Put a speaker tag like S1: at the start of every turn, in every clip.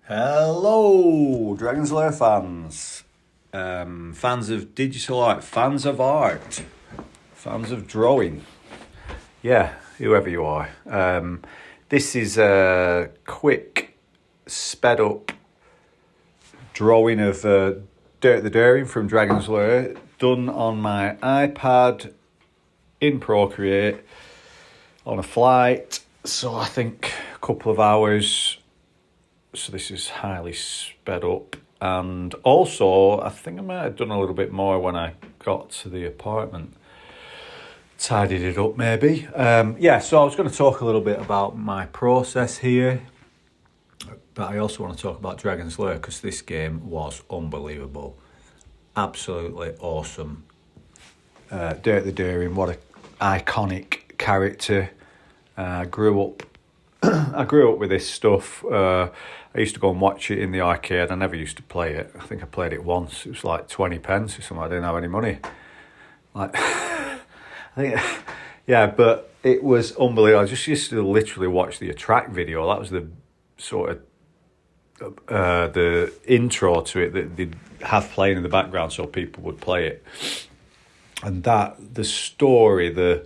S1: Hello, Dragons Lair fans, fans of digital art, fans of art, fans of drawing, whoever you are. This is a quick, sped up drawing of Dirk the Daring from Dragons Lair, done on my iPad in Procreate on a flight, so I think a couple of hours. So this is highly sped up, and also I think I might have done a little bit more when I got to the apartment. Tidied it up maybe. So I was going to talk a little bit about my process here, but I also want to talk about Dragons Lair because this game was unbelievable. Absolutely awesome. Dirk the Daring, what an iconic character. I grew up with this stuff. I used to go and watch it in the arcade. I never used to play it. I think I played it once. It was like 20 pence or something. I didn't have any money. But it was unbelievable. I just used to literally watch the Attract video. That was the sort of the intro to it that they'd have playing in the background so people would play it. And the story, the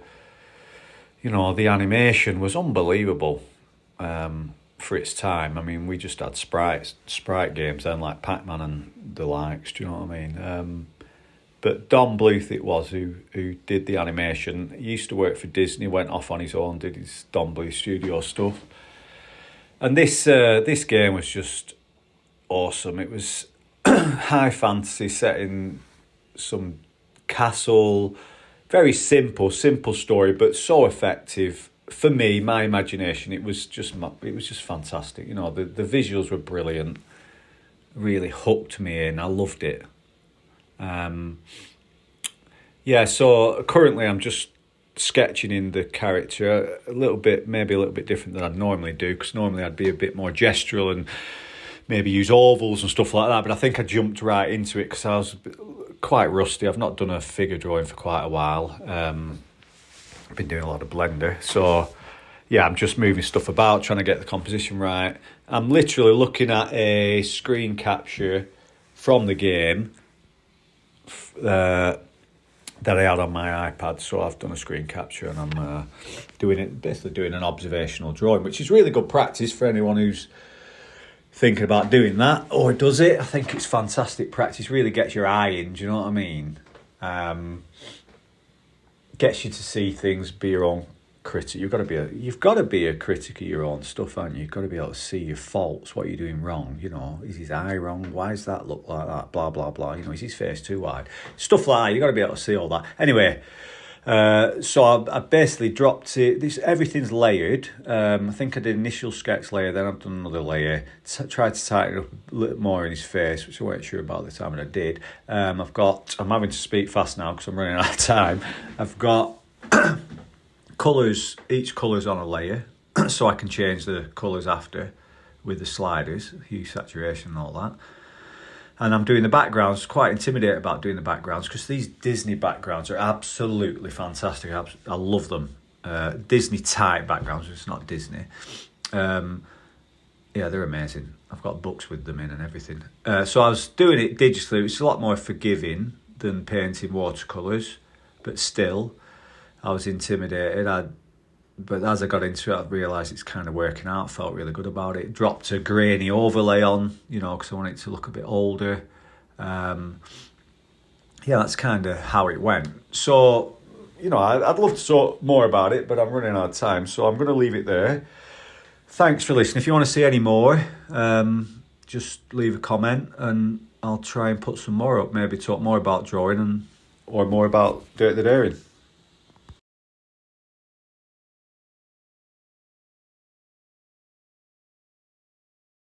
S1: animation was unbelievable. For its time. I mean, we just had sprite games then, like Pac-Man and the likes, do you know what I mean? But Bluth it was who did the animation. He used to work for Disney, went off on his own, did his Bluth studio stuff. And this game was just awesome. It was high fantasy set in some castle, very simple story, but so effective. For me, my imagination, it was just fantastic. You know, the visuals were brilliant, really hooked me in. I loved it. So currently I'm just sketching in the character maybe a little bit different than I'd normally do, because normally I'd be a bit more gestural and maybe use ovals and stuff like that. But I think I jumped right into it because I was quite rusty. I've not done a figure drawing for quite a while. I've been doing a lot of Blender, so I'm just moving stuff about, trying to get the composition right. I'm literally looking at a screen capture from the game that I had on my iPad, so I've done a screen capture and I'm doing an observational drawing, which is really good practice for anyone who's thinking about doing that or does it. I think it's fantastic practice, really gets your eye in, do you know what I mean? Gets you to see things, be your own critic. You've got to be a critic of your own stuff, haven't you? You've got to be able to see your faults, what you're doing wrong. You know, is his eye wrong? Why does that look like that? Blah blah blah. You know, is his face too wide? Stuff like that. You've got to be able to see all that. Anyway, so I basically dropped it. Everything's layered. I think I did initial sketch layer, then I've done another layer. Tried to tighten it up a little more in his face, which I wasn't sure about at the time, and I did. I'm having to speak fast now because I'm running out of time. I've got colours. Each colour's on a layer, so I can change the colours after with the sliders, hue, saturation, and all that. And I'm doing the backgrounds. Quite intimidated about doing the backgrounds because these Disney backgrounds are absolutely fantastic. I love them. Disney type backgrounds. It's not Disney. They're amazing. I've got books with them in and everything. So I was doing it digitally. It's a lot more forgiving than painting watercolours, but still, I was intimidated. But as I got into it, I realised it's kind of working out. Felt really good about it. Dropped a grainy overlay on, because I wanted it to look a bit older. That's kind of how it went. So, I'd love to talk more about it, but I'm running out of time. So I'm going to leave it there. Thanks for listening. If you want to see any more, just leave a comment and I'll try and put some more up. Maybe talk more about drawing or more about Dirk the Daring.